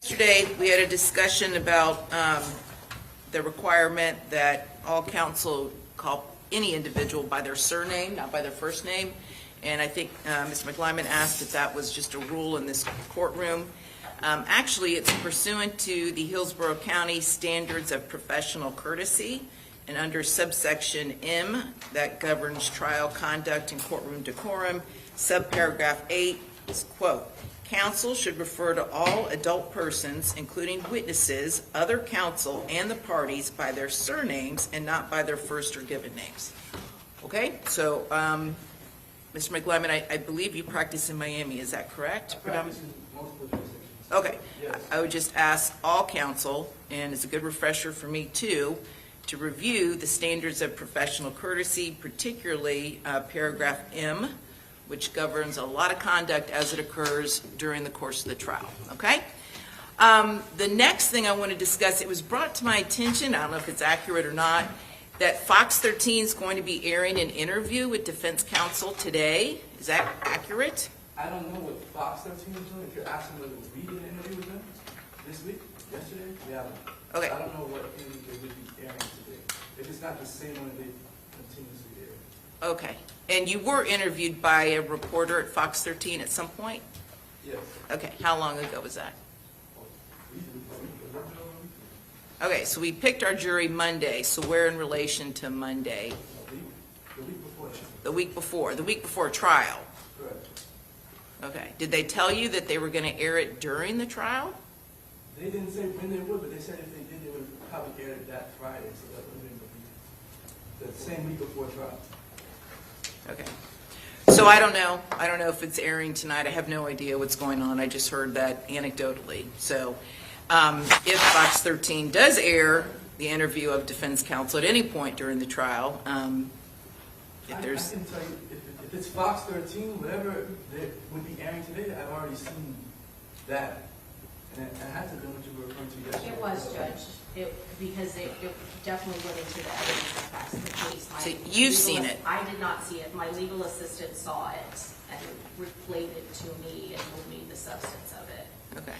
Yesterday, we had a discussion about the requirement that all counsel call any individual by their surname, not by their first name. And I think Ms. McLymont asked if that was just a rule in this courtroom. Actually, it's pursuant to the Hillsborough County Standards of Professional Courtesy, and under subsection M, that governs trial conduct and courtroom decorum, subparagraph 8 is, quote, counsel should refer to all adult persons, including witnesses, other counsel, and the parties by their surnames and not by their first or given names. Okay, so Mr. McLymont, I believe you practice in Miami, is that correct? I practice in multiple jurisdictions. Okay, Yes. I would just ask all counsel, and it's a good refresher for me too, to review the standards of professional courtesy, particularly paragraph M, which governs a lot of conduct as it occurs during the course of the trial, okay? The next thing I want to discuss, it was brought to my attention, I don't know if it's accurate or not, that Fox 13 is going to be airing an interview with defense counsel today. Is that accurate? I don't know what Fox 13 is doing. If you're asking whether we did an interview with them this week, yesterday, we haven't. Okay. I don't know what interview they would be airing today. If it's not the same one they continuously air. Okay. And you were interviewed by a reporter at Fox 13 at some point? Yes. Okay. How long ago was that? We do. Okay, so we picked our jury Monday, so we're in relation to Monday. The week before. The week before trial. Correct. Okay. Did they tell you that they were going to air it during the trial? They didn't say when they would, but they said if they did, they would probably air it that Friday, so that would have been the same week before trial. Okay. So I don't know. I don't know if it's airing tonight. I have no idea what's going on. I just heard that anecdotally. So if Fox 13 does air the interview of defense counsel at any point during the trial, if there's... I can tell you, if it's Fox 13, whatever they would be airing today, I've already seen that. And it had to be what you were referring to yesterday. It was, Judge, because it definitely went into the evidence that facts the case. So you've seen it? I did not see it. My legal assistant saw it and replayed it to me and told me the substance of it. Okay.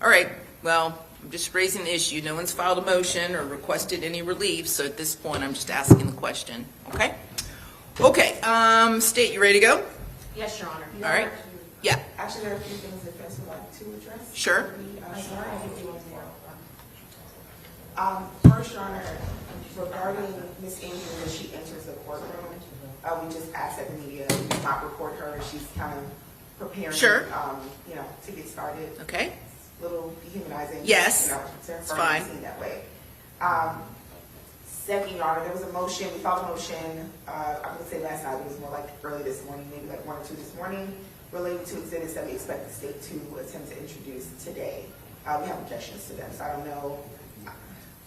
All right. Well, I'm just raising the issue. No one's filed a motion or requested any relief, so at this point, I'm just asking the question. Okay? Okay. State, you ready to go? Yes, Your Honor. All right. Yeah. Actually, there are a few things the defense would like to address. Sure. First, Your Honor, regarding Ms. Andrews when she enters the courtroom, we just ask that the media not record her. She's kind of preparing, Sure. To get started. Okay. A little dehumanizing. Yes. It's fine. Seen that way. Second, Your Honor, there was a motion. We filed a motion. I would say last night. It was more like early this morning, maybe like 1 or 2 this morning, related to exhibits that we expect the state to attempt to introduce today. We have objections to them, so I don't know.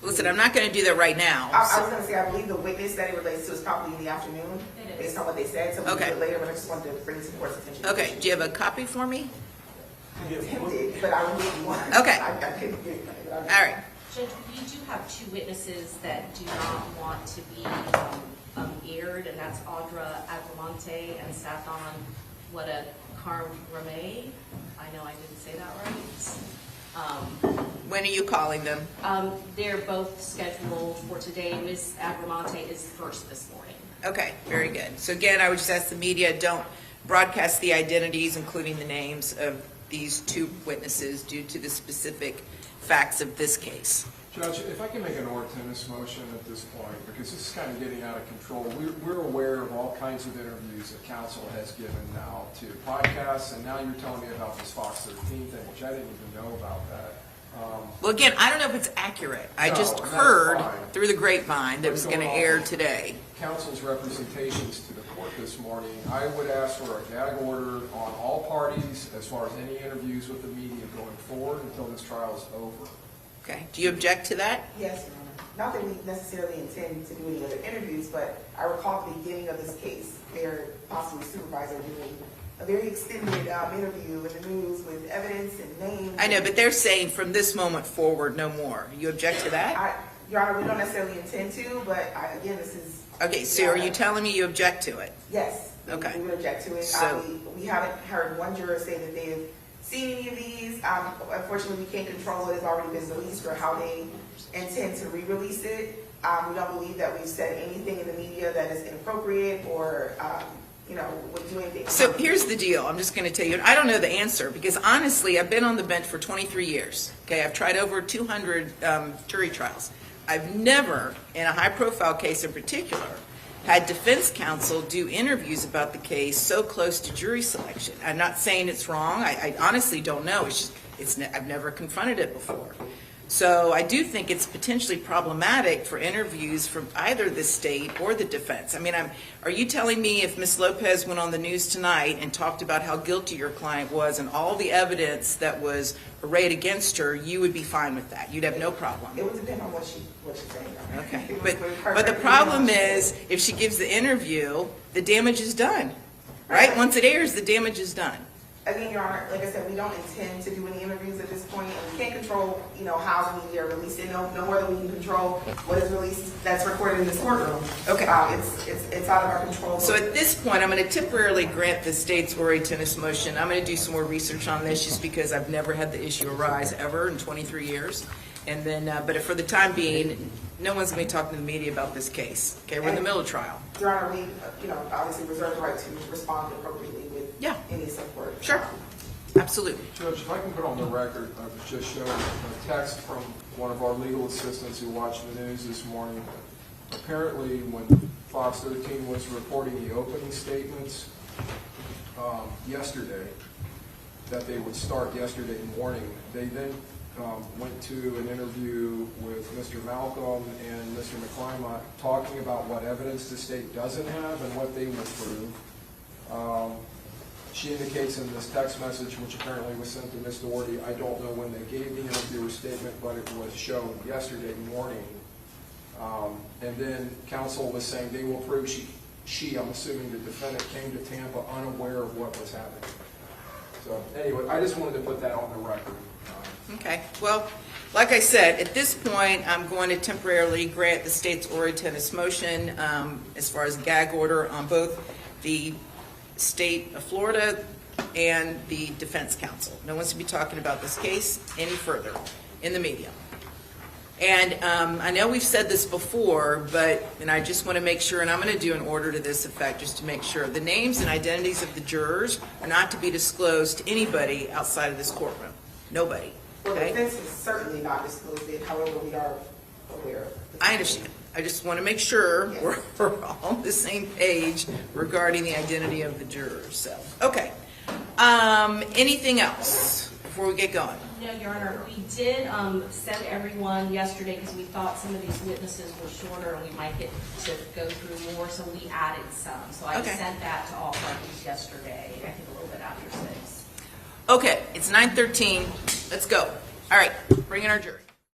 Listen, I'm not going to do that right now. I was going to say, I believe the witness that it relates to is probably in the afternoon, based on what they said, so we'll do it later, but I just wanted to bring it to the court's attention. Okay. Do you have a copy for me? I'm tempted, but I will give you one. Okay. I couldn't get it. All right. Judge, we do have 2 witnesses that do not want to be aired, and that's Audra Agramante and Sathon Karmame. I know I didn't say that right. When are you calling them? They're both scheduled for today. Ms. Agramante is first this morning. Okay, very good. So again, I would just ask the media, don't broadcast the identities, including the names of these 2 witnesses due to the specific facts of this case. Judge, if I can make an tennis motion at this point, because this is kind of getting out of control. We're aware of all kinds of interviews that counsel has given now to podcasts, and now you're telling me about this Fox 13 thing, which I didn't even know about that. Well, again, I don't know if it's accurate. I No, just that's heard fine. through the grapevine that it was going to air today. Counsel's representations to the court this morning, I would ask for a gag order on all parties as far as any interviews with the media going forward until this trial is over. Okay. Do you object to that? Yes, Your Honor. Not that we necessarily intend to do any other interviews, but I recall at the beginning of this case, their possibly supervisor doing a very extended interview in the news with evidence and names. I know, but they're saying from this moment forward, no more. You object to that? Your Honor, we don't necessarily intend to, but again, this is... Okay, so are you telling me you object to it? Yes. Okay. We would object to it. So- We haven't heard one juror say that they have seen any of these. Unfortunately, we can't control what has already been released or how they intend to re-release it. We don't believe that we've said anything in the media that is inappropriate or, would do anything. So here's the deal. I'm just going to tell you, I don't know the answer because honestly, I've been on the bench for 23 years. Okay, I've tried over 200 jury trials. I've never, in a high-profile case in particular, had defense counsel do interviews about the case so close to jury selection. I'm not saying it's wrong. I honestly don't know. I've never confronted it before. So I do think it's potentially problematic for interviews from either the state or the defense. I mean, are you telling me if Ms. Lopez went on the news tonight and talked about how guilty your client was and all the evidence that was arrayed against her, you would be fine with that? You'd have no problem? It would depend on what she's saying. Okay, but the problem is, if she gives the interview, the damage is done, right? Once it airs, the damage is done. Again, Your Honor, like I said, we don't intend to do any interviews at this point, and we can't control, how the media release it. No more than we can control what is released that's recorded in this courtroom. Okay. It's out of our control. So at this point, I'm going to temporarily grant the state's Ori tennis motion. I'm going to do some more research on this just because I've never had the issue arise ever in 23 years. And then, but for the time being, no one's going to be talking to the media about this case. Okay, we're in the middle of trial. Your Honor, we, obviously reserve the right to respond appropriately with any support. Sure. Absolutely. Judge, if I can put on the record, I was just shown a text from one of our legal assistants who watched the news this morning. Apparently, when Fox 13 was reporting the opening statements yesterday, that they would start yesterday morning, they then went to an interview with Mr. Malcolm and Mr. McLymont talking about what evidence the state doesn't have and what they will prove. She indicates in this text message, which apparently was sent to Ms. Doherty, I don't know when they gave the interviewer statement, but it was shown yesterday morning. And then counsel was saying they will prove I'm assuming the defendant came to Tampa unaware of what was happening. So anyway, I just wanted to put that on the record. Okay. Well, like I said, at this point, I'm going to temporarily grant the state's Ori tennis motion as far as gag order on both the state of Florida and the defense counsel. No one's to be talking about this case any further in the media. And I know we've said this before, and I just want to make sure, and I'm going to do an order to this effect just to make sure, the names and identities of the jurors are not to be disclosed to anybody outside of this courtroom. Nobody. Well, the Okay? defense is certainly not disclosed it, however, we are aware of it. I understand. I just want to make sure we're all on the same page regarding the identity of the jurors. So, okay. Anything else before we get going? No, Your Honor, we did send everyone yesterday because we thought some of these witnesses were shorter and we might get to go through more, so we added some. So I sent that to all parties yesterday, I think a little bit after 6. Okay, it's 9:13. Let's go. All right, bring in our jury.